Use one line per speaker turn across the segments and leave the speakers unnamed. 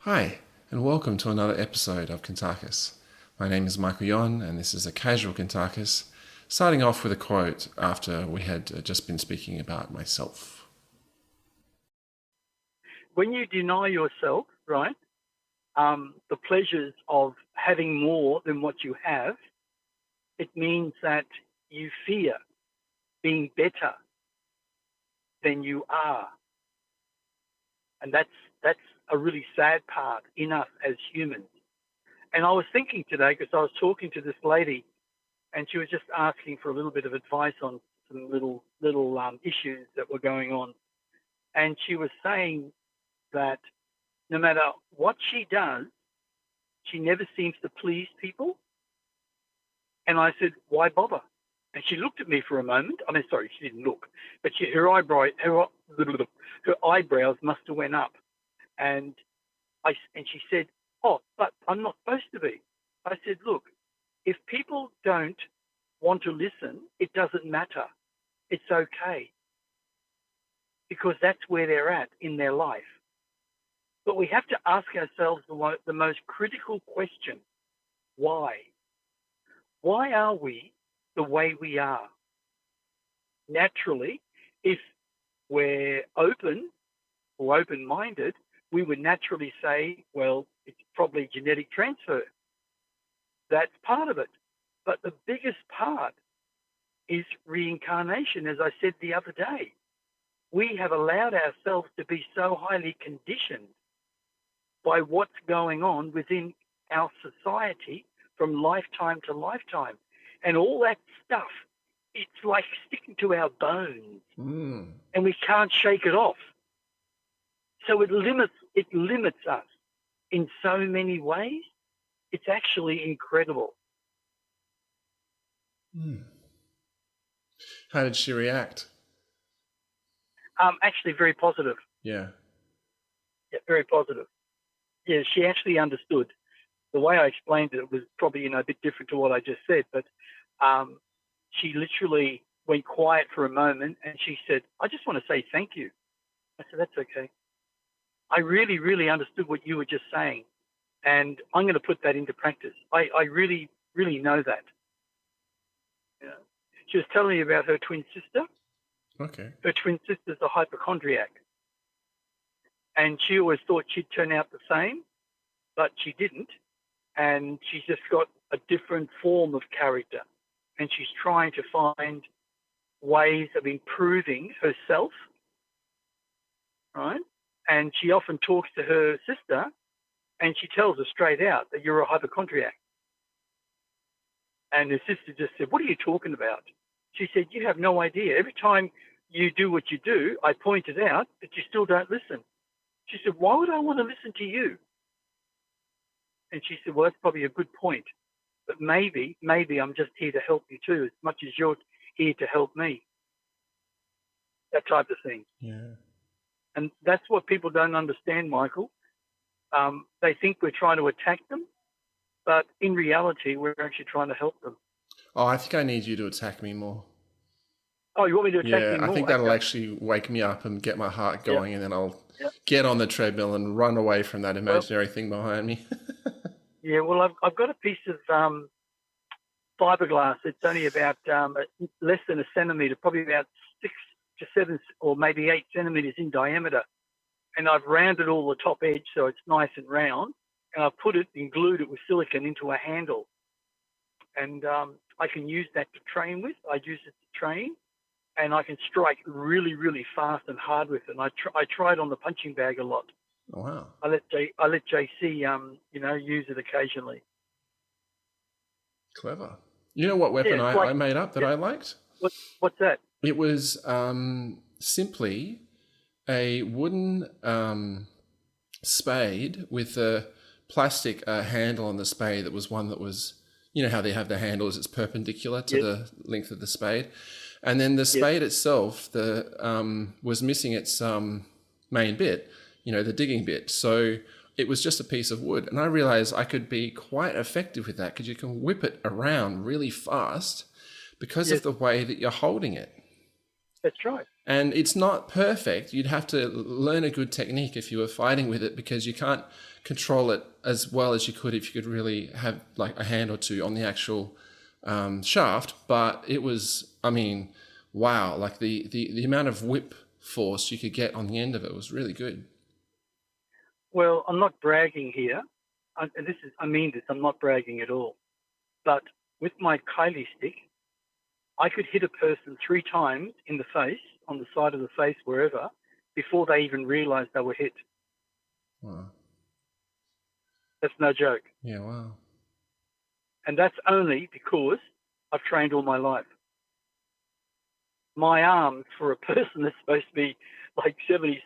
Hi, and welcome to another episode of Kuntarkis. My name is Michael, and this is a casual Kuntarkis, starting off with a quote after we had just been speaking about myself.
When you deny yourself, right, the pleasures of having more than what you have, it means that you fear being better than you are. And that's a really sad part in us as humans. And I was thinking today, because I was talking to this lady, and she was just asking for a little bit of advice on some little issues that were going on. And she was saying that no matter what she does, she never seems to please people. And I said, why bother? And she looked at me for a moment. I mean, sorry, she didn't look, but her eyebrows must have went up. And she said, oh, but I'm not supposed to be. I said, look, if people don't want to listen, it doesn't matter. It's okay. Because that's where they're at in their life. But we have to ask ourselves the most critical question. Why? Why are we the way we are? Naturally, if we're open or open-minded, we would naturally say, well, it's probably genetic transfer. That's part of it. But the biggest part is reincarnation, as I said the other day. We have allowed ourselves to be so highly conditioned by what's going on within our society from lifetime to lifetime. And all that stuff, it's like sticking to our bones. And we can't shake it off. So it limits us in so many ways. It's actually incredible.
How did she react?
Actually very positive.
Yeah,
very positive. Yeah, she actually understood. The way I explained it was probably, a bit different to what I just said, but she literally went quiet for a moment and she said, I just want to say thank you. I said, that's okay. I really, really understood what you were just saying, and I'm going to put that into practice. I really, really know that. She was telling me about her twin sister.
okay.
Her twin sister's a hypochondriac, and she always thought she'd turn out the same, but she didn't, and she's just got a different form of character, and she's trying to find ways of improving herself, right? And she often talks to her sister, and she tells her straight out that you're a hypochondriac. And her sister just said, what are you talking about? She said, you have no idea. Every time you do what you do, I point it out, but you still don't listen. She said, why would I want to listen to you? And she said, well, that's probably a good point. But maybe I'm just here to help you too, as much as you're here to help me. That type of thing.
Yeah.
And that's what people don't understand, Michael. They think we're trying to attack them, but in reality, we're actually trying to help them.
Oh, I think I need you to attack me more.
Oh, you want me to attack me more?
Yeah, I think that'll actually wake me up and get my heart going, and then I'll get on the treadmill and run away from that imaginary thing behind me.
Yeah, well, I've got a piece of fiberglass. It's only about less than a centimetre, probably about 6 to 7 or maybe 8 centimetres in diameter. And I've rounded all the top edge so it's nice and round. And I've put it and glued it with silicone into a handle. And I can use that to train with. I use it to train. And I can strike really, really fast and hard with it. And I try it on the punching bag a lot.
Oh, wow.
I let JC, use it occasionally.
Clever. You know what weapon I made up that I liked?
What's that?
It was simply a wooden spade with a plastic handle on the spade that was one that was, you know how they have the handles, it's perpendicular to the length of the spade. And then the spade itself was missing its main bit, the digging bit. So it was just a piece of wood. And I realized I could be quite effective with that because you can whip it around really fast because of the way that you're holding it.
That's right.
And it's not perfect. You'd have to learn a good technique if you were fighting with it, because you can't control it as well as you could if you could really have like a hand or two on the actual shaft. But it was, I mean, wow, like the amount of whip force you could get on the end of it was really good.
Well, I'm not bragging here. I mean this. I'm not bragging at all. But with my Kylie stick, I could hit a person 3 times in the face, on the side of the face, wherever, before they even realised they were hit.
Wow.
That's no joke.
Yeah, wow.
And that's only because I've trained all my life. My arms, for a person that's supposed to be like 76,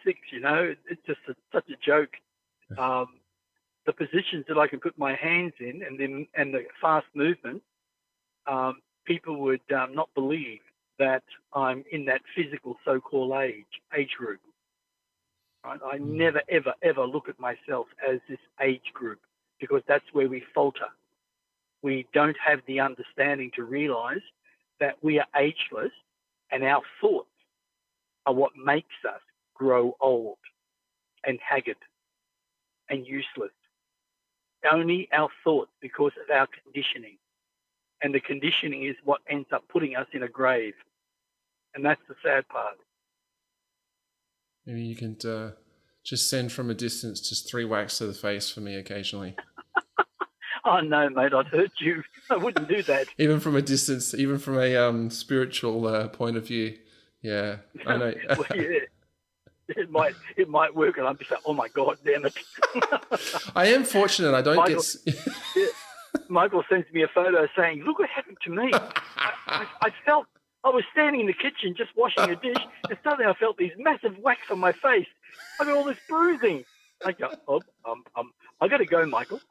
it's just such a joke. The positions that I can put my hands in, and the fast movement, people would not believe that I'm in that physical so-called age group. Right? I never, ever, ever look at myself as this age group, because that's where we falter. We don't have the understanding to realise that we are ageless, and our thoughts are what makes us grow old and haggard and useless. Only our thoughts, because of our conditioning. And the conditioning is what ends up putting us in a grave. And that's the sad part.
Maybe you can just send from a distance just 3 whacks to the face for me occasionally.
Oh, no, mate, I'd hurt you. I wouldn't do that.
Even from a distance, even from a spiritual point of view. Yeah, I know.
Well, yeah. It might work, and I'd be like, oh my God, damn it.
I am fortunate. I don't
Michael,
get...
yeah, Michael sends me a photo saying, look what happened to me. I felt, I was standing in the kitchen just washing a dish, and suddenly I felt these massive whacks on my face. I got all this bruising. I go, I got to go, Michael.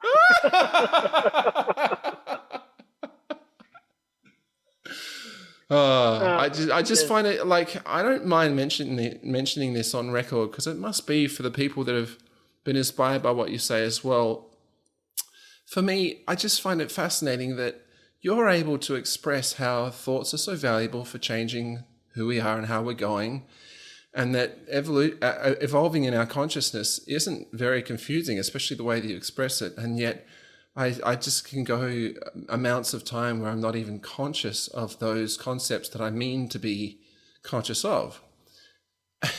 I just find it like, I don't mind mentioning this on record, because it must be for the people that have been inspired by what you say as well. For me, I just find it fascinating that you're able to express how thoughts are so valuable for changing who we are and how we're going, and that evolving in our consciousness isn't very confusing, especially the way that you express it. And yet I just can go amounts of time where I'm not even conscious of those concepts that I mean to be conscious of. Do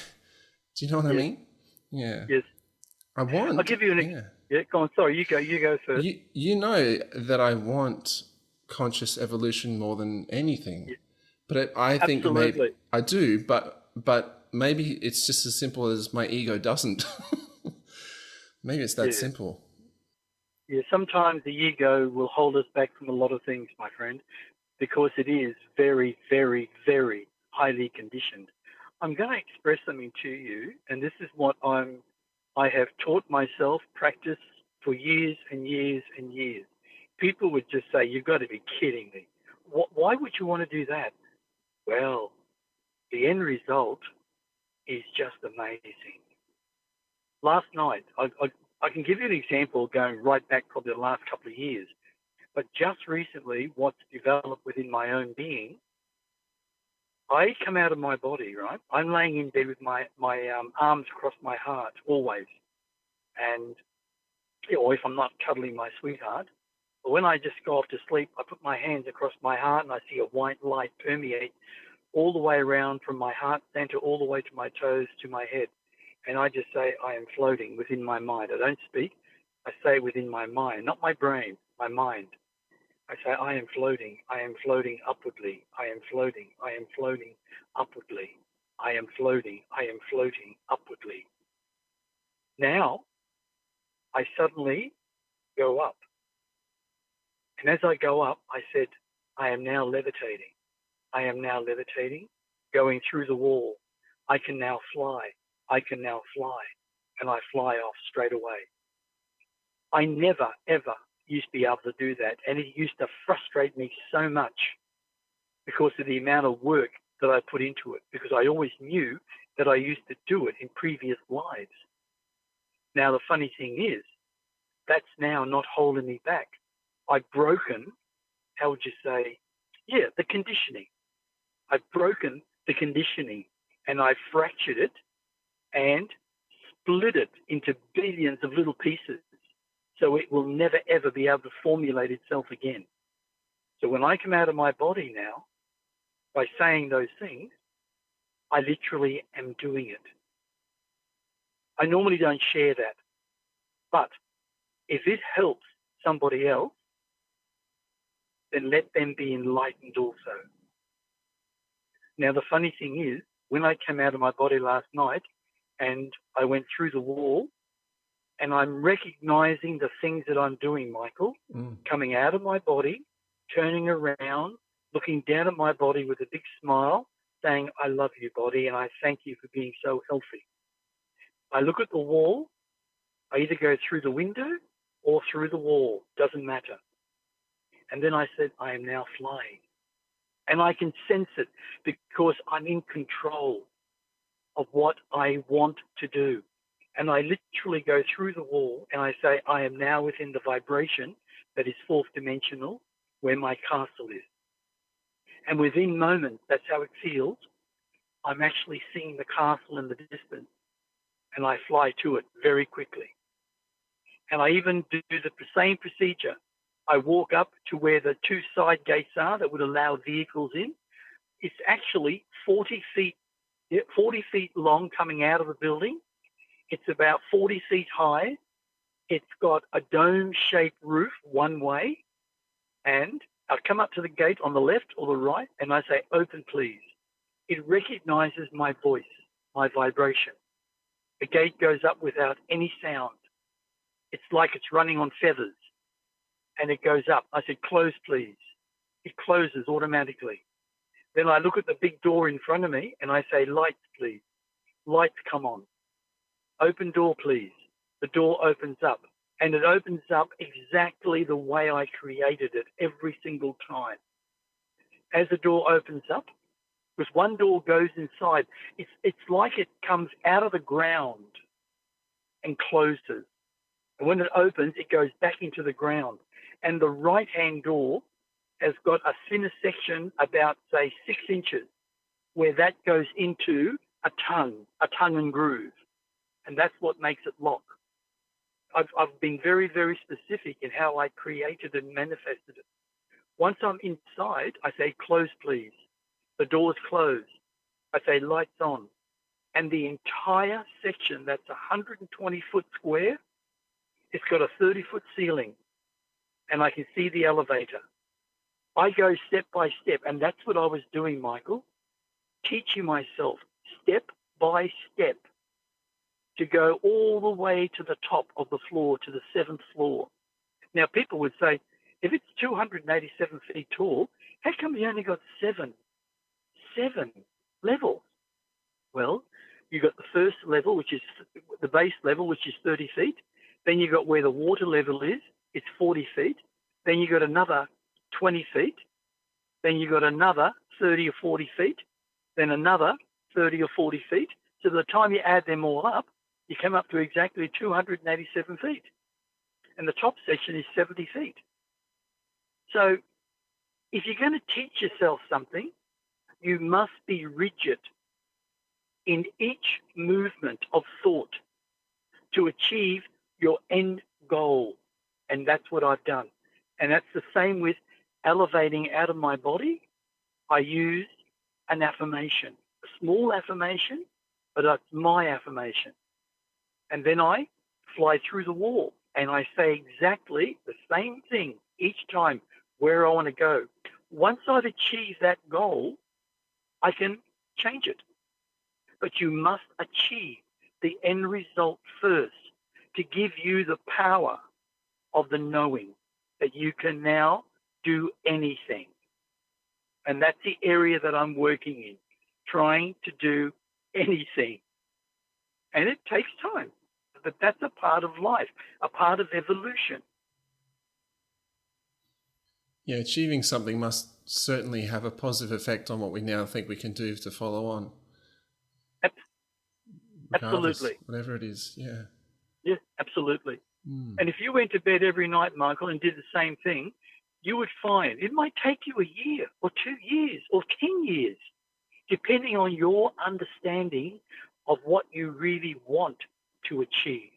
you know what I mean? Yeah.
Yes.
I'll
give you an go on. Sorry, you go first.
You know that I want conscious evolution more than anything. Yeah. But I think maybe I do, but maybe it's just as simple as my ego doesn't. Maybe it's that simple.
Yeah, sometimes the ego will hold us back from a lot of things, my friend, because it is very, very, very highly conditioned. I'm going to express something to you, and this is what I have taught myself, practice for years and years and years. People would just say, you've got to be kidding me. Why would you want to do that? Well, the end result is just amazing. Last night, I can give you an example going right back probably the last couple of years, but just recently, what's developed within my own being, I come out of my body, right? I'm laying in bed with my arms across my heart always. And or if I'm not cuddling my sweetheart, but when I just go off to sleep, I put my hands across my heart and I see a white light permeate all the way around from my heart center all the way to my toes to my head. And I just say, I am floating within my mind. I don't speak. I say within my mind, not my brain, my mind. I say, I am floating upwardly. I am floating upwardly. I am floating upwardly. Now, I suddenly go up. And as I go up, I said, I am now levitating. I am now levitating, going through the wall. I can now fly. And I fly off straight away. I never, ever used to be able to do that. And it used to frustrate me so much because of the amount of work that I put into it, because I always knew that I used to do it in previous lives. Now, the funny thing is, that's now not holding me back. I've broken, how would you say, the conditioning. I've broken the conditioning and I fractured it and split it into billions of little pieces so it will never, ever be able to formulate itself again. So when I come out of my body now, by saying those things, I literally am doing it. I normally don't share that, but if it helps somebody else, then let them be enlightened also. Now, the funny thing is, when I came out of my body last night and I went through the wall, and I'm recognizing the things that I'm doing, Michael, coming out of my body, turning around, looking down at my body with a big smile, saying, I love you, body, and I thank you for being so healthy. I look at the wall. I either go through the window or through the wall. Doesn't matter. And then I said, I am now flying. And I can sense it because I'm in control of what I want to do. And I literally go through the wall and I say, I am now within the vibration that is fourth dimensional, where my castle is. And within moments, that's how it feels. I'm actually seeing the castle in the distance, and I fly to it very quickly. And I even do the same procedure. I walk up to where the two side gates are that would allow vehicles in. It's actually 40 feet long coming out of the building. It's about 40 feet high. It's got a dome-shaped roof one way. And I come up to the gate on the left or the right, and I say, open, please. It recognizes my voice, my vibration. The gate goes up without any sound. It's like it's running on feathers. And it goes up. I said, close, please. It closes automatically. Then I look at the big door in front of me, and I say, lights, please. Lights come on. Open door, please. The door opens up. And it opens up exactly the way I created it every single time. As the door opens up, because one door goes inside, it's like it comes out of the ground and closes. And when it opens, it goes back into the ground. And the right-hand door has got a thinner section about, say, 6 inches, where that goes into a tongue and groove. And that's what makes it lock. I've been very, very specific in how I created and manifested it. Once I'm inside, I say, close, please. The door's closed. I say, lights on. And the entire section, that's 120-foot square, it's got a 30-foot ceiling. And I can see the elevator. I go step by step, and that's what I was doing, Michael, teaching myself step by step to go all the way to the top of the floor, to the 7th floor. Now, people would say, if it's 287 feet tall, how come you only got seven levels? Well, you got the first level, which is the base level, which is 30 feet. Then you got where the water level is, it's 40 feet. Then you got another 20 feet. Then you got another 30 or 40 feet. Then another 30 or 40 feet. So by the time you add them all up, you come up to exactly 287 feet. And the top section is 70 feet. So if you're going to teach yourself something, you must be rigid in each movement of thought to achieve your end goal. And that's what I've done. And that's the same with elevating out of my body. I used an affirmation, a small affirmation, but that's my affirmation. And then I fly through the wall and I say exactly the same thing each time where I want to go. Once I've achieved that goal, I can change it. But you must achieve the end result first to give you the power of the knowing that you can now do anything. And that's the area that I'm working in, trying to do anything. And it takes time, but that's a part of life, a part of evolution.
Yeah, achieving something must certainly have a positive effect on what we now think we can do to follow on.
Absolutely.
Whatever it is, yeah.
Yeah, absolutely. And if you went to bed every night, Michael, and did the same thing, you would find it might take you a year or 2 years or 10 years, depending on your understanding of what you really want to achieve,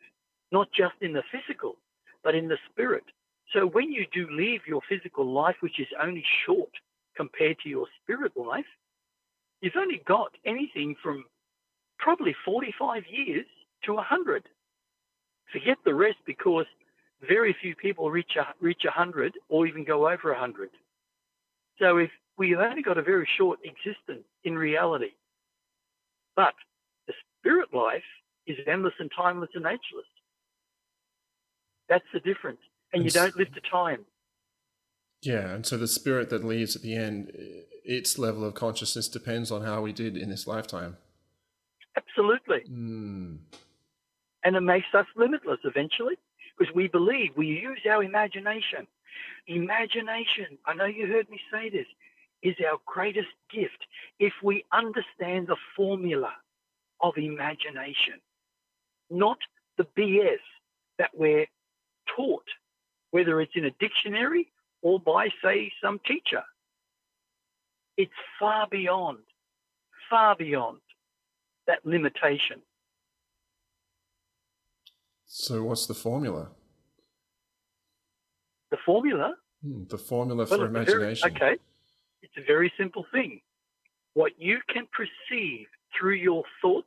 not just in the physical, but in the spirit. So when you do leave your physical life, which is only short compared to your spirit life, you've only got anything from probably 45 years to 100. Forget the rest, because very few people reach 100 or even go over 100. So if we've only got a very short existence in reality, but the spirit life is endless and timeless and ageless. That's the difference. And you don't live to time.
Yeah, and so the spirit that leaves at the end, its level of consciousness depends on how we did in this lifetime.
Absolutely.
Mm.
And it makes us limitless eventually, because we believe, we use our imagination. Imagination, I know you heard me say this, is our greatest gift if we understand the formula of imagination, not the BS that we're taught, whether it's in a dictionary or by, say, some teacher. It's far beyond that limitation.
So what's the formula?
The formula?
The formula for imagination.
It's a very simple thing. What you can perceive through your thoughts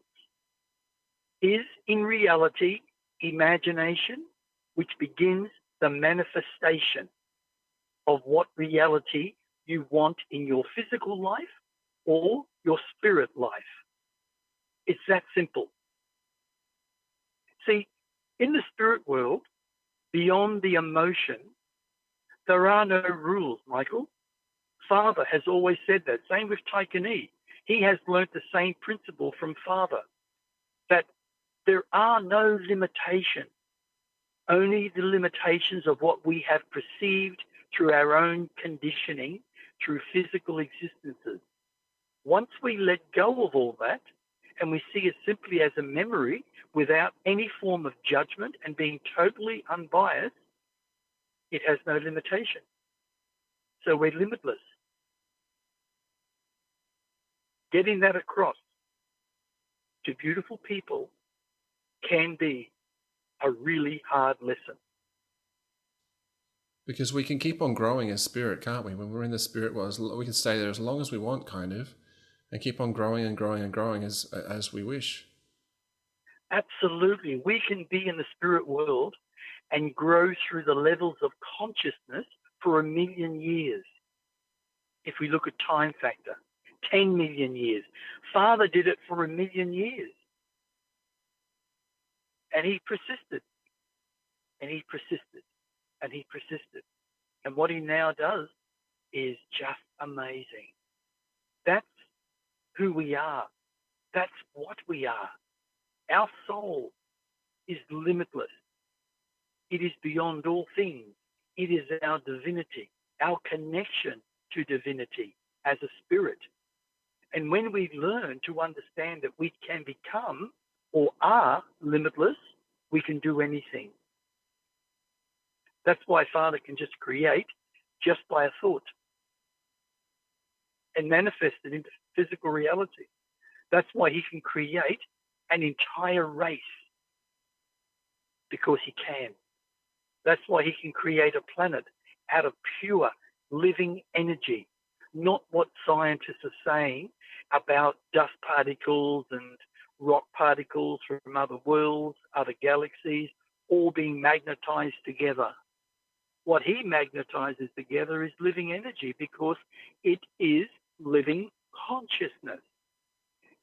is, in reality, imagination, which begins the manifestation of what reality you want in your physical life or your spirit life. It's that simple. See, in the spirit world, beyond the emotion, there are no rules, Michael. Father has always said that. Same with Taikani. He has learnt the same principle from Father, that there are no limitations, only the limitations of what we have perceived through our own conditioning, through physical existences. Once we let go of all that and we see it simply as a memory without any form of judgment and being totally unbiased, it has no limitation. So we're limitless. Getting that across to beautiful people can be a really hard lesson.
Because we can keep on growing as spirit, can't we? When we're in the spirit world, we can stay there as long as we want, kind of, and keep on growing and growing and growing as we wish.
Absolutely. We can be in the spirit world and grow through the levels of consciousness for 1 million years. If we look at time factor, 10 million years. Father did it for 1 million years. And he persisted. And he persisted. And he persisted. And what he now does is just amazing. That's who we are. That's what we are. Our soul is limitless. It is beyond all things. It is our divinity, our connection to divinity as a spirit. And when we learn to understand that we can become or are limitless, we can do anything. That's why Father can just create just by a thought and manifest it into physical reality. That's why he can create an entire race, because he can. That's why he can create a planet out of pure living energy, not what scientists are saying about dust particles and rock particles from other worlds, other galaxies, all being magnetized together. What he magnetizes together is living energy, because it is living consciousness.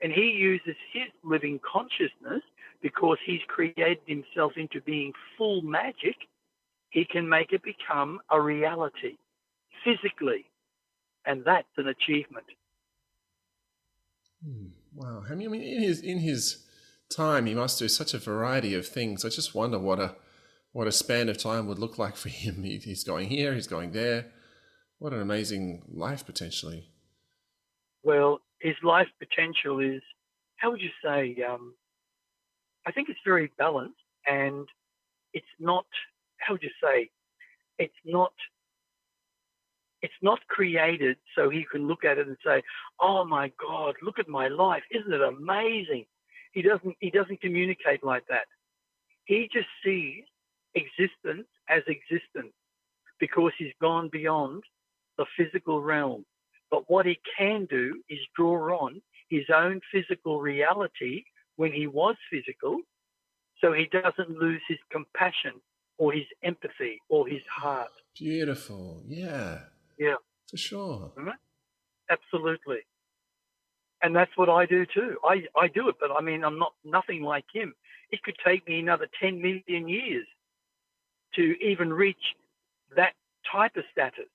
And he uses his living consciousness, because he's created himself into being full magic. He can make it become a reality physically. And that's an achievement.
Wow. I mean, in his time, he must do such a variety of things. I just wonder what a span of time would look like for him. He's going here, he's going there. What an amazing life, potentially.
Well, his life potential is, how would you say, I think it's very balanced, and it's not, how would you say, it's It's not created so he can look at it and say, "Oh my God, look at my life! Isn't it amazing?" He doesn't communicate like that. He just sees existence as existence because he's gone beyond the physical realm. But what he can do is draw on his own physical reality when he was physical, so he doesn't lose his compassion or his empathy or his heart.
Beautiful. Yeah,
Yeah,
for sure.
right? Absolutely. And that's what I do too. I do it, but I mean, I'm nothing like him. It could take me another 10 million years to even reach that type of status.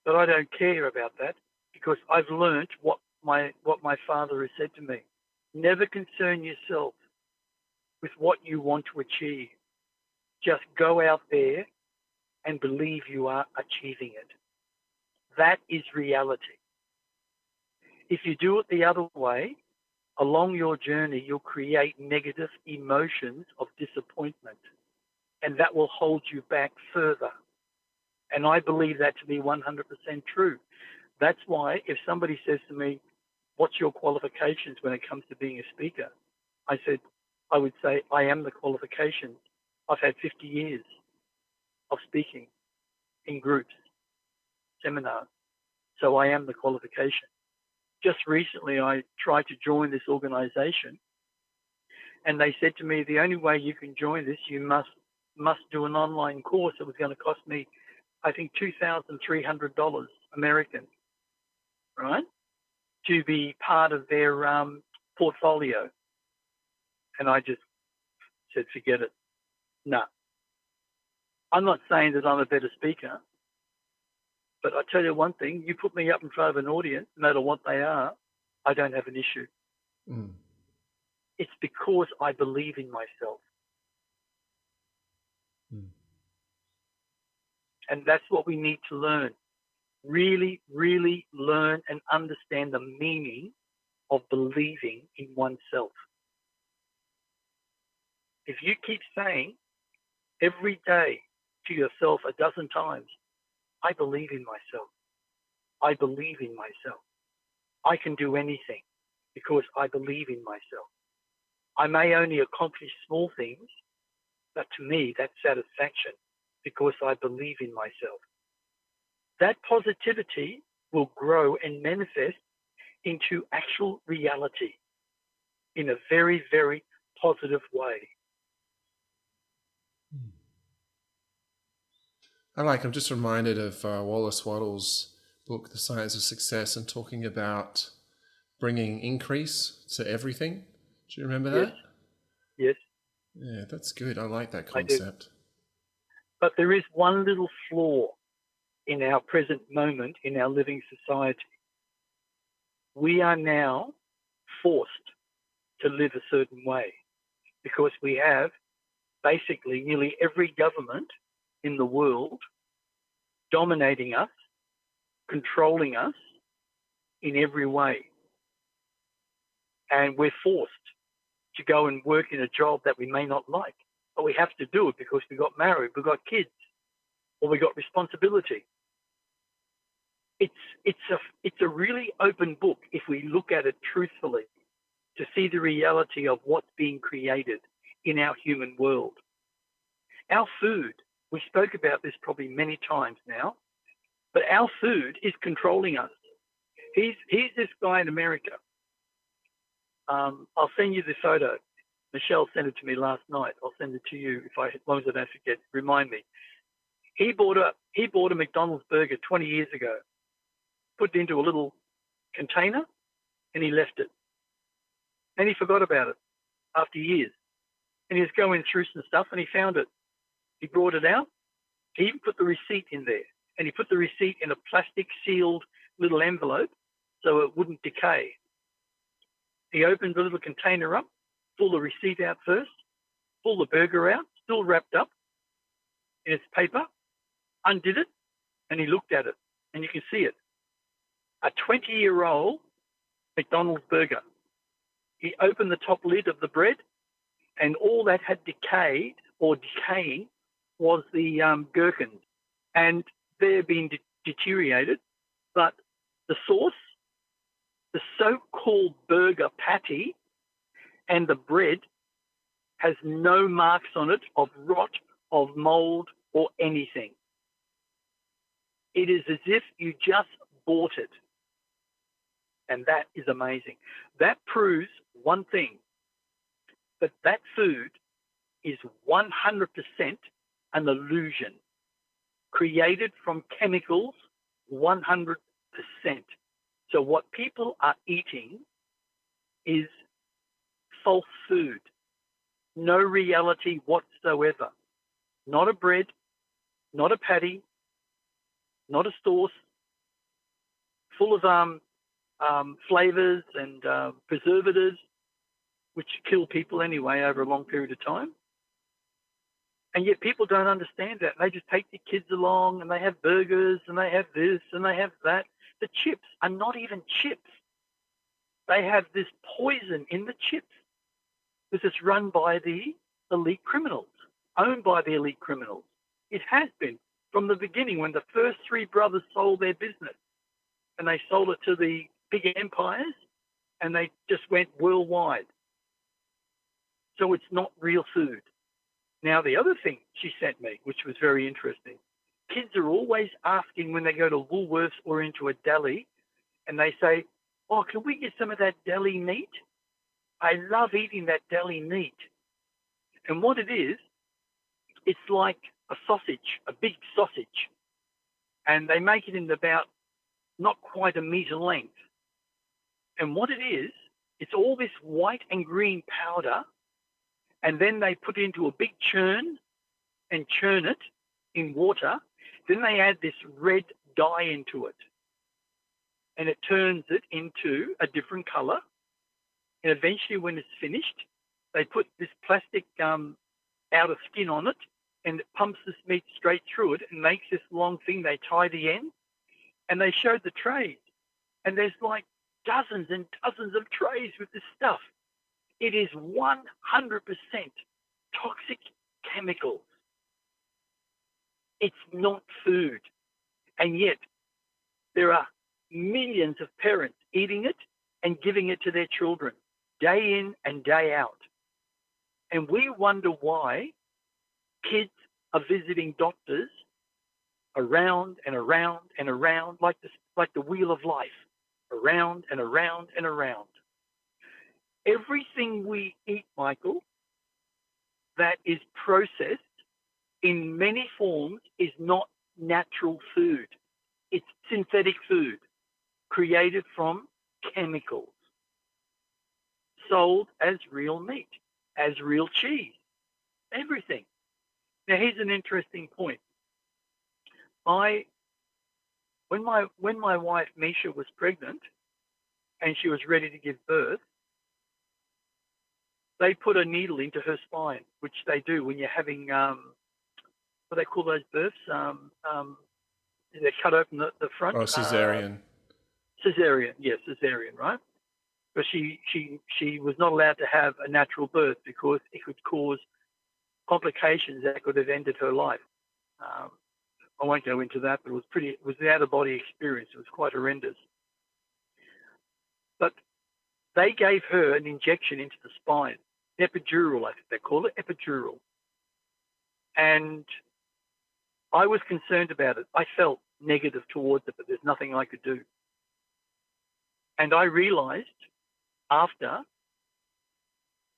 But I don't care about that because I've learned what my father has said to me. Never concern yourself with what you want to achieve. Just go out there and believe you are achieving it. That is reality. If you do it the other way, along your journey, you'll create negative emotions of disappointment, and that will hold you back further. And I believe that to be 100% true. That's why if somebody says to me, "What's your qualifications when it comes to being a speaker?" I would say, I am the qualifications. I've had 50 years of speaking in groups, seminars. So I am the qualification. Just recently, I tried to join this organization, and they said to me, the only way you can join this, you must do an online course. It was going to cost me, I think, $2,300 American, right, to be part of their portfolio. And I just said, forget it. No. I'm not saying that I'm a better speaker, but I tell you one thing, you put me up in front of an audience, no matter what they are, I don't have an issue.
Mm.
It's because I believe in myself.
Mm.
And that's what we need to learn. Really, really learn and understand the meaning of believing in oneself. If you keep saying every day to yourself a dozen times, I believe in myself. I believe in myself. I can do anything because I believe in myself. I may only accomplish small things, but to me, that's satisfaction because I believe in myself. That positivity will grow and manifest into actual reality in a very, very positive way.
I'm just reminded of Wallace Wattles' book, The Science of Success, and talking about bringing increase to everything. Do you remember
Yes,
that?
yes,
Yeah, that's good. I like that
I do.
concept.
But there is one little flaw in our present moment, in our living society. We are now forced to live a certain way because we have basically nearly every government in the world dominating us, controlling us in every way. And we're forced to go and work in a job that we may not like, but we have to do it because we got married, we got kids, or we got responsibility. It's a really open book if we look at it truthfully to see the reality of what's being created in our human world. Our food, we spoke about this probably many times now, but our food is controlling us. He's this guy in America. I'll send you the photo. Michelle sent it to me last night. I'll send it to you as long as I don't forget. Remind me. He bought a McDonald's burger 20 years ago, put it into a little container, and he left it. And he forgot about it after years. And he was going through some stuff, and he found it. He brought it out. He even put the receipt in there, and he put the receipt in a plastic sealed little envelope so it wouldn't decay. He opened the little container up, pulled the receipt out first, pulled the burger out, still wrapped up in its paper, undid it, and he looked at it, and you can see it. A 20-year-old McDonald's burger. He opened the top lid of the bread, and all that had decayed or decaying was the gherkins. and they're being deteriorated. But the sauce, the so-called burger patty, and the bread has no marks on it of rot, of mold, or anything. It is as if you just bought it. And that is amazing. That proves one thing, that food is 100% an illusion, created from chemicals, 100%. So what people are eating is false food, no reality whatsoever. Not a bread, not a patty, not a sauce, full of flavors and preservatives, which kill people anyway over a long period of time. And yet people don't understand that. They just take their kids along and they have burgers and they have this and they have that. The chips are not even chips. They have this poison in the chips because it's run by the elite criminals, owned by the elite criminals. It has been from the beginning when the first three brothers sold their business and they sold it to the big empires and they just went worldwide. So it's not real food. Now, the other thing she sent me, which was very interesting, kids are always asking when they go to Woolworths or into a deli and they say, oh, can we get some of that deli meat? I love eating that deli meat. And what it is, it's like a sausage, a big sausage. And they make it in about not quite a meter length. And what it is, it's all this white and green powder. And then they put it into a big churn and churn it in water. Then they add this red dye into it. And it turns it into a different color. And eventually when it's finished, they put this plastic outer skin on it and it pumps this meat straight through it and makes this long thing. They tie the end and they showed the trays. And there's like dozens and dozens of trays with this stuff. It is 100% toxic chemicals. It's not food. And yet there are millions of parents eating it and giving it to their children day in and day out. And we wonder why kids are visiting doctors around and around and around like the wheel of life, around and around and around. Everything we eat, Michael, that is processed in many forms is not natural food. It's synthetic food created from chemicals, sold as real meat, as real cheese, everything. Now, here's an interesting point. When my wife Misha was pregnant and she was ready to give birth, they put a needle into her spine, which they do when you're having what they call those births. They cut open the front.
Oh, cesarean.
Cesarean, yes, cesarean, right? But she was not allowed to have a natural birth because it could cause complications that could have ended her life. I won't go into that, but it was the out-of-body experience. It was quite horrendous. But they gave her an injection into the spine, epidural, I think they call it, epidural. And I was concerned about it. I felt negative towards it, but there's nothing I could do. And I realized after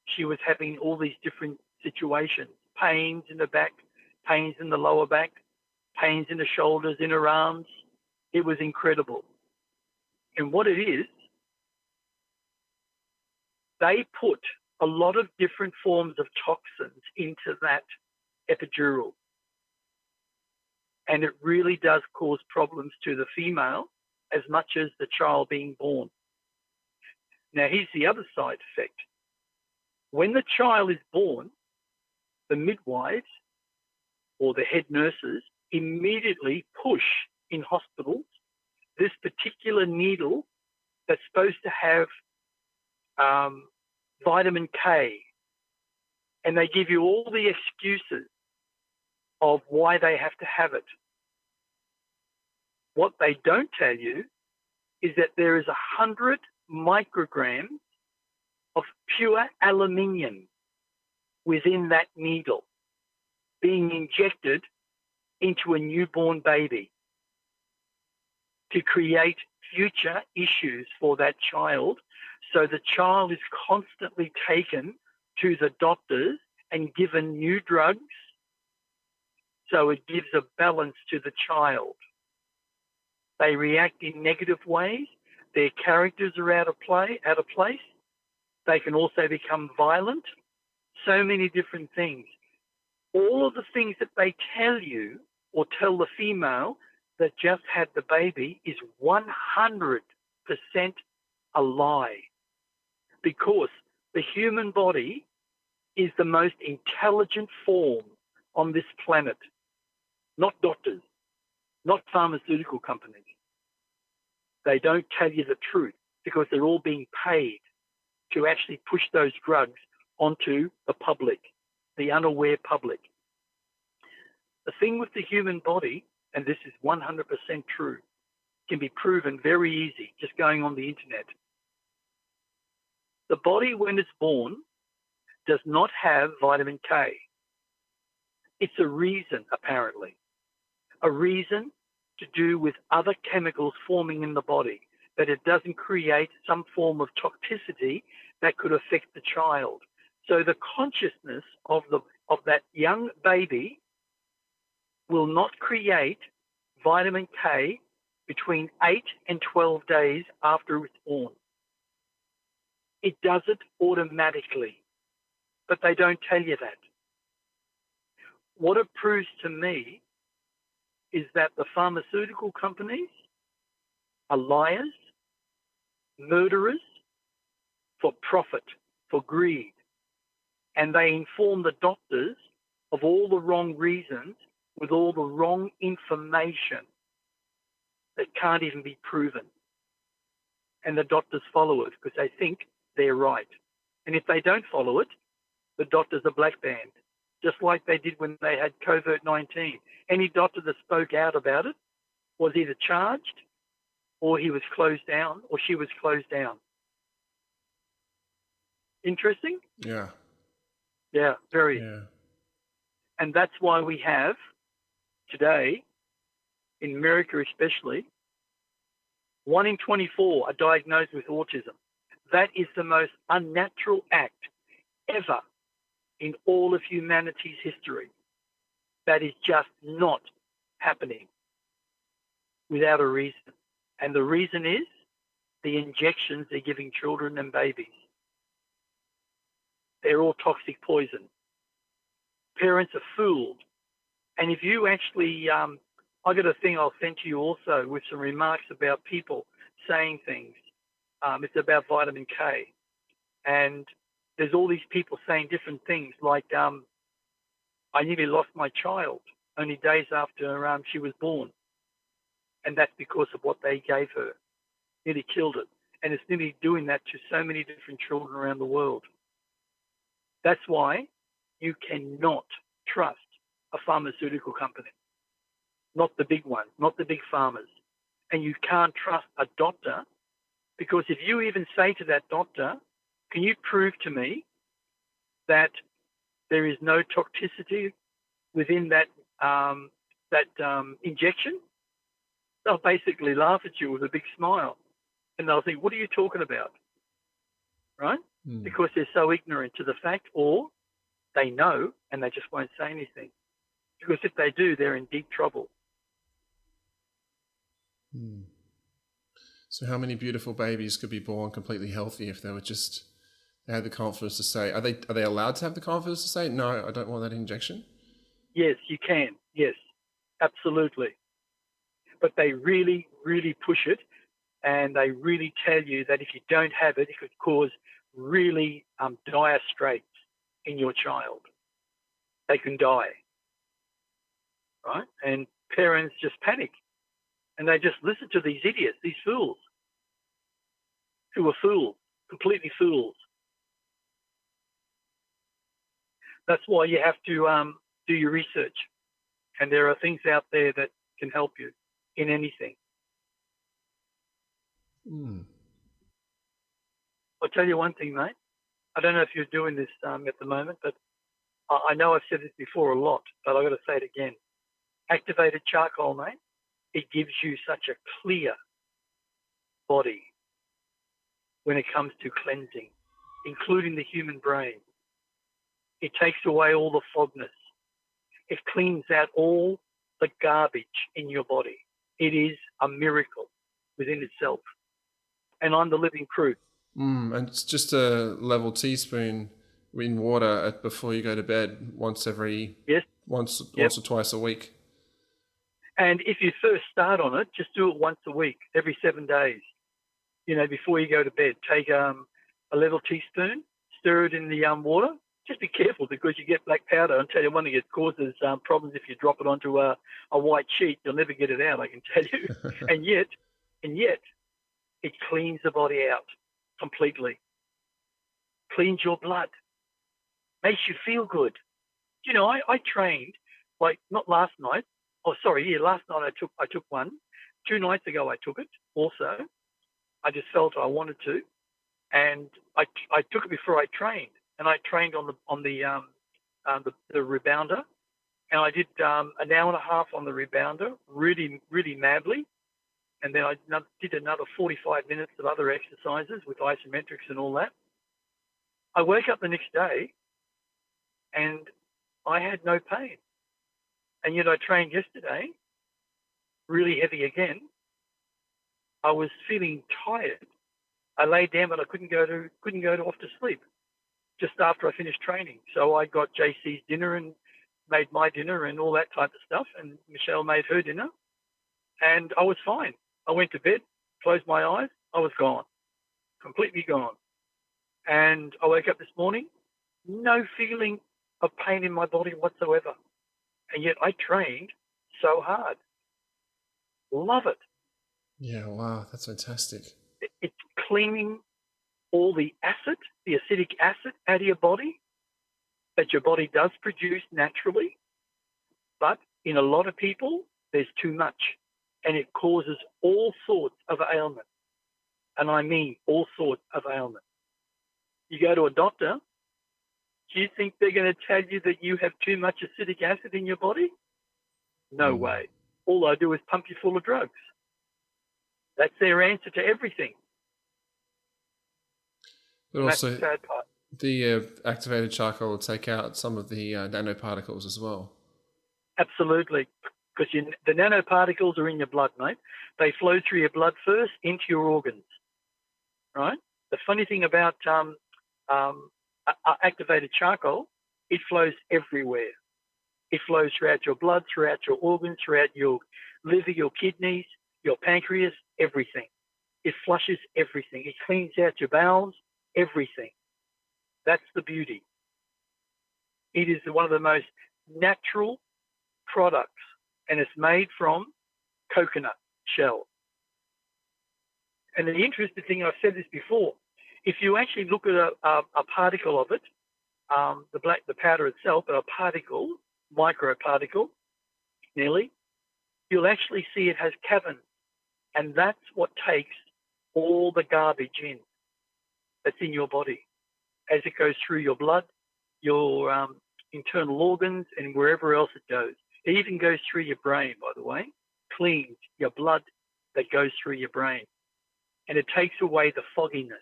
she was having all these different situations, pains in the back, pains in the lower back, pains in the shoulders, in her arms. It was incredible. And what it is, they put a lot of different forms of toxins into that epidural. And it really does cause problems to the female as much as the child being born. Now, here's the other side effect. When the child is born, the midwives or the head nurses immediately push in hospitals this particular needle that's supposed to have vitamin K. And they give you all the excuses of why they have to have it. What they don't tell you is that there is 100 micrograms of pure aluminium within that needle being injected into a newborn baby to create future issues for that child. So the child is constantly taken to the doctors and given new drugs. So it gives a balance to the child. They react in negative ways. Their characters are out of place. They can also become violent. So many different things. All of the things that they tell you or tell the female that just had the baby is 100% a lie, because the human body is the most intelligent form on this planet, not doctors, not pharmaceutical companies. They don't tell you the truth because they're all being paid to actually push those drugs onto the public, the unaware public. The thing with the human body, and this is 100% true, can be proven very easy just going on the internet. The body, when it's born, does not have vitamin K. It's a reason, apparently. A reason to do with other chemicals forming in the body, that it doesn't create some form of toxicity that could affect the child. So the consciousness of that young baby will not create vitamin K between 8 and 12 days after it's born. It does it automatically, but they don't tell you that. What it proves to me is that the pharmaceutical companies are liars, murderers for profit, for greed, and they inform the doctors of all the wrong reasons with all the wrong information that can't even be proven. And the doctors follow it because they think they're right. And if they don't follow it, the doctors are blackbanned, just like they did when they had COVID-19. Any doctor that spoke out about it was either charged or he was closed down or she was closed down. Interesting?
Yeah.
Yeah, very.
Yeah.
And that's why we have today, in America especially, 1 in 24 are diagnosed with autism. That is the most unnatural act ever in all of humanity's history. That is just not happening without a reason. And the reason is the injections they're giving children and babies. They're all toxic poison. Parents are fooled. And if you actually, I got a thing I'll send to you also with some remarks about people saying things. It's about vitamin K. And there's all these people saying different things like, I nearly lost my child only days after she was born. And that's because of what they gave her. Nearly killed it. And it's nearly doing that to so many different children around the world. That's why you cannot trust a pharmaceutical company. Not the big ones, not the big pharmas. And you can't trust a doctor, because if you even say to that doctor, can you prove to me that there is no toxicity within that injection? They'll basically laugh at you with a big smile. And they'll think, what are you talking about? Right? Because they're so ignorant to the fact, or they know and they just won't say anything. Because if they do, they're in deep trouble.
So how many beautiful babies could be born completely healthy if they had the confidence to say, are they allowed to have the confidence to say, no, I don't want that injection?
Yes, you can. Yes, absolutely. But they really, really push it, and they really tell you that if you don't have it, it could cause really dire straits in your child. They can die, right? And parents just panic, and they just listen to these idiots, these fools, who are fools, completely fools. That's why you have to do your research, and there are things out there that can help you in anything.
Mm.
I'll tell you one thing, mate. I don't know if you're doing this at the moment, but I know I've said this before a lot, but I've got to say it again. Activated charcoal, mate, it gives you such a clear body when it comes to cleansing, including the human brain. It takes away all the fogness. It cleans out all the garbage in your body. It is a miracle within itself. And I'm the living proof.
And it's just a level teaspoon in water before you go to bed
Yes.
once
Yep.
or twice a week.
And if you first start on it, just do it once a week, every 7 days. Before you go to bed, take a level teaspoon, stir it in the water. Just be careful because you get black powder. I'll tell you one thing, it causes problems if you drop it onto a white sheet. You'll never get it out, I can tell you. and yet, it cleans the body out completely. Cleans your blood. Makes you feel good. I trained, like not last night. Oh, sorry, yeah, last night I took one. 2 nights ago I took it also. I just felt I wanted to, and I took it before I trained, and I trained on the rebounder, and I did an hour and a half on the rebounder, really really madly, and then I did another 45 minutes of other exercises with isometrics and all that. I woke up the next day, and I had no pain, and yet I trained yesterday, really heavy again. I was feeling tired. I laid down, but I couldn't go off to sleep just after I finished training. So I got JC's dinner and made my dinner and all that type of stuff, and Michelle made her dinner, and I was fine. I went to bed, closed my eyes, I was gone, completely gone. And I woke up this morning, no feeling of pain in my body whatsoever, and yet I trained so hard. Love it.
Yeah, wow, that's fantastic.
It's cleaning all the acid, the acidic acid out of your body that your body does produce naturally. But in a lot of people, there's too much, and it causes all sorts of ailments. And I mean all sorts of ailments. You go to a doctor, do you think they're going to tell you that you have too much acidic acid in your body? No way. All I do is pump you full of drugs. That's their answer to everything.
But also,
that's the sad part.
The activated charcoal will take out some of the nanoparticles as well.
Absolutely. Because the nanoparticles are in your blood, mate. They flow through your blood first into your organs, right? The funny thing about activated charcoal, it flows everywhere. It flows throughout your blood, throughout your organs, throughout your liver, your kidneys, your pancreas, everything. It flushes everything. It cleans out your bowels, everything. That's the beauty. It is one of the most natural products, and it's made from coconut shell. And the interesting thing, I've said this before, if you actually look at a particle of it, the powder itself, but a particle, microparticle, nearly, you'll actually see it has caverns. And that's what takes all the garbage in that's in your body as it goes through your blood, your internal organs, and wherever else it goes. It even goes through your brain, by the way, cleans your blood that goes through your brain. And it takes away the fogginess,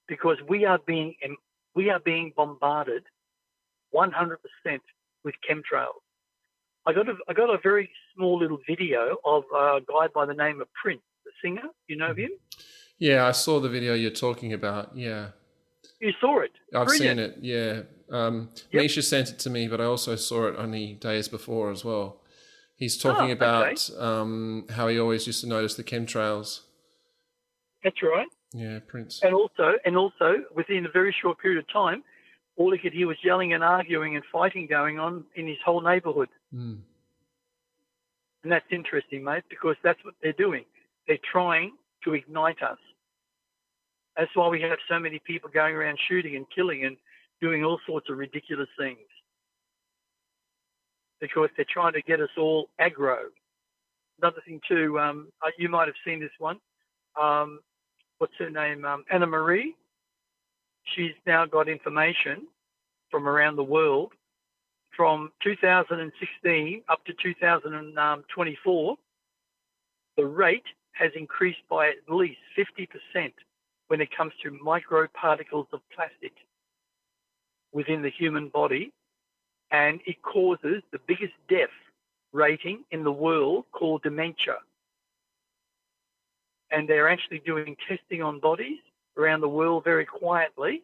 because we are being bombarded 100% with chemtrails. I got a very small little video of a guy by the name of Prince, the singer. You know him?
Yeah, I saw the video you're talking about. Yeah.
You saw it?
I've
Brilliant.
seen it, yeah. Misha sent it to me, but I also saw it only days before as well. He's talking about how he always used to notice the chemtrails.
That's right.
Yeah, Prince.
And also, within a very short period of time, all he could hear was yelling and arguing and fighting going on in his whole neighbourhood.
Mm.
And that's interesting, mate, because that's what they're doing. They're trying to ignite us. That's why we have so many people going around shooting and killing and doing all sorts of ridiculous things. Because they're trying to get us all aggro. Another thing too, you might have seen this one. what's her name? Anna Marie. She's now got information from around the world from 2016 up to 2024. The rate has increased by at least 50% when it comes to microparticles of plastic within the human body, and it causes the biggest death rating in the world called dementia. And they're actually doing testing on bodies around the world very quietly,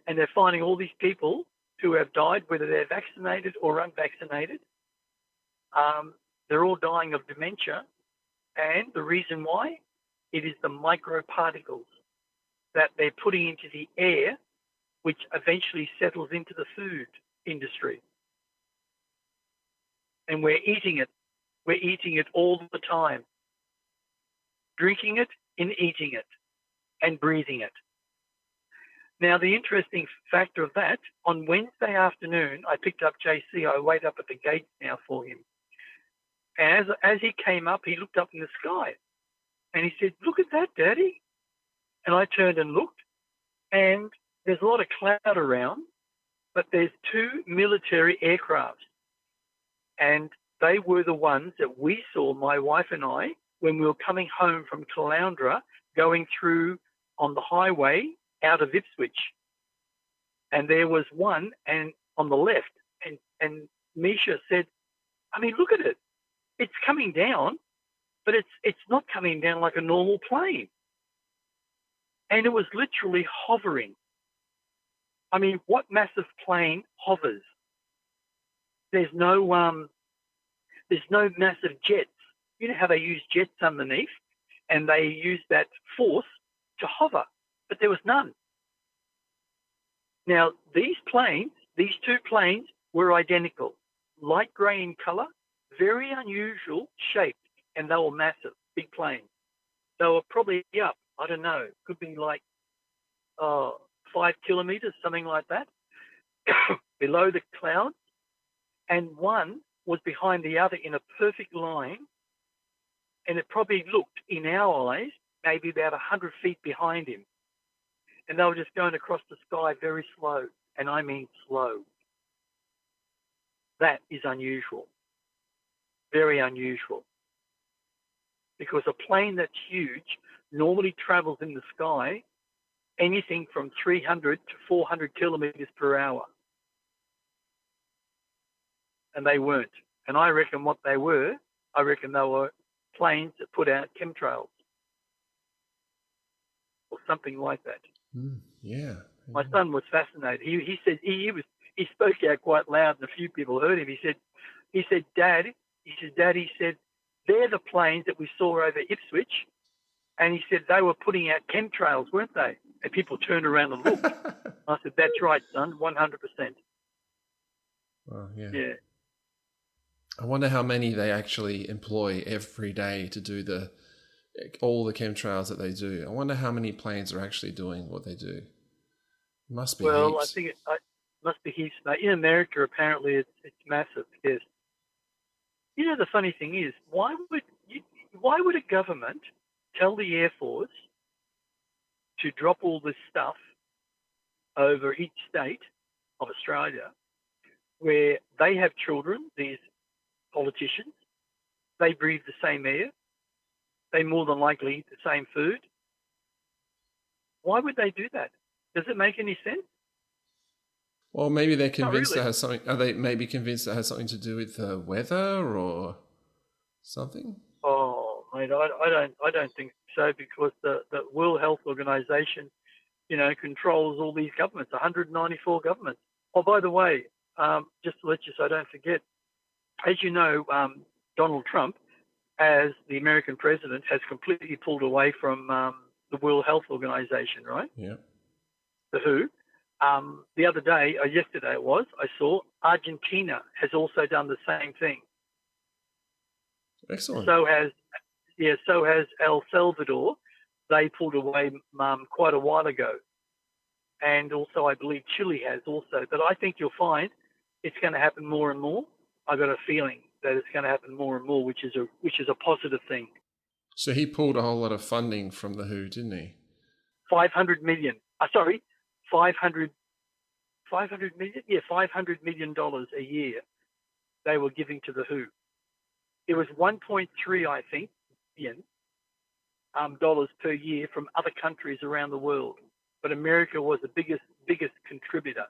and they're finding all these people who have died, whether they're vaccinated or unvaccinated. They're all dying of dementia, and the reason why, it is the microparticles that they're putting into the air, which eventually settles into the food industry. And we're eating it. We're eating it all the time. Drinking it and eating it and breathing it. Now, the interesting factor of that, on Wednesday afternoon, I picked up JC. I wait up at the gate now for him. And as he came up, he looked up in the sky and he said, "Look at that, Daddy." And I turned and looked, and there's a lot of cloud around, but there's two military aircrafts. And they were the ones that we saw, my wife and I, when we were coming home from Caloundra, going through on the highway out of Ipswich. And there was one and on the left. And Misha said, "I mean, look at it. It's coming down, but it's not coming down like a normal plane." And it was literally hovering. I mean, what massive plane hovers? There's no massive jets. You know how they use jets underneath, and they use that force to hover, but there was none. Now, these two planes were identical, light grey in colour, very unusual shaped, and they were massive, big planes. They were probably up, I don't know, could be like 5 kilometres, something like that, below the clouds, and one was behind the other in a perfect line, and it probably looked, in our eyes, maybe about 100 feet behind him. And they were just going across the sky very slow, and I mean slow. That is unusual, very unusual, because a plane that's huge normally travels in the sky anything from 300 to 400 kilometres per hour. And they weren't. And I reckon what they were, they were planes that put out chemtrails or something like that.
Yeah.
My son was fascinated. He said he spoke out quite loud, and a few people heard him. He said, Dad, they're the planes that we saw over Ipswich. And he said they were putting out chemtrails, weren't they? And people turned around and looked. I said, "That's right, son, 100%.
Well, yeah.
Yeah.
I wonder how many they actually employ every day to do all the chemtrails that they do. I wonder how many planes are actually doing what they do. It must be
Well,
heaps.
I think it must be heaps. In America, apparently, it's massive. Yes. You know, the funny thing is, why would a government tell the Air Force to drop all this stuff over each state of Australia, where they have children, these politicians, they breathe the same air, they more than likely eat the same food? Why would they do that? Does it make any sense?
Well, maybe they're convinced
really.
it has something. Are they maybe convinced it has something to do with the weather or something?
Oh, mate, I don't think so, because the World Health Organization, controls all these governments, 194 governments. Oh, by the way, just to let you, so I don't forget, as you know, Donald Trump, as the American president, has completely pulled away from the World Health Organization, right?
Yeah.
The WHO. The other day, or yesterday it was, I saw Argentina has also done the same thing.
Excellent.
So has El Salvador. They pulled away quite a while ago. And also, I believe Chile has also. But I think you'll find it's going to happen more and more. I've got a feeling that it's going to happen more and more, which is a positive thing.
So he pulled a whole lot of funding from the WHO, didn't he?
500 million. 500 million? Yeah, $500 million a year they were giving to the WHO. It was 1.3, I think, billion dollars per year from other countries around the world. But America was the biggest contributor,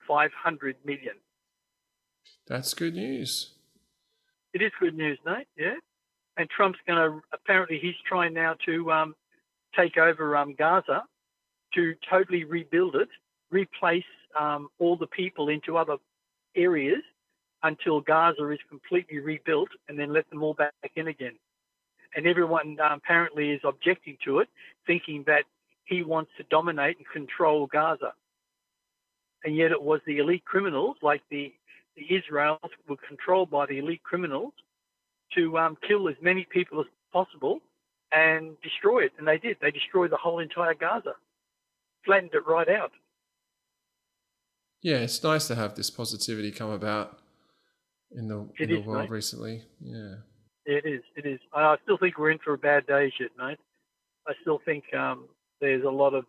500 million.
That's good news.
It is good news, Nate, yeah. And Trump's apparently he's trying now to take over Gaza, to totally rebuild it, replace all the people into other areas until Gaza is completely rebuilt, and then let them all back in again. And everyone apparently is objecting to it, thinking that he wants to dominate and control Gaza. And yet it was the elite criminals, like the Israelis were controlled by the elite criminals to kill as many people as possible and destroy it. And they did. They destroyed the whole entire Gaza, flattened it right out.
Yeah, it's nice to have this positivity come about in the world, mate, recently. Yeah.
It is. I still think we're in for a bad day yet, mate. I still think there's a lot of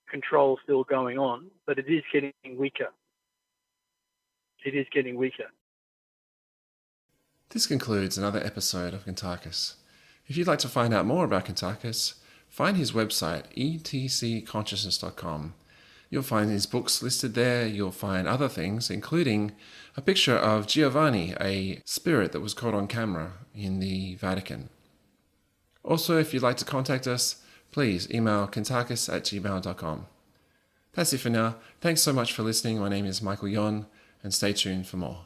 control still going on, but it is getting weaker. It is getting weaker.
This concludes another episode of Kuntarkis. If you'd like to find out more about Kuntarkis, find his website, etcconsciousness.com. You'll find his books listed there. You'll find other things, including a picture of Giovanni, a spirit that was caught on camera in the Vatican. Also, if you'd like to contact us, please email kuntarkis@gmail.com. That's it for now. Thanks so much for listening. My name is Michael Yon, and stay tuned for more.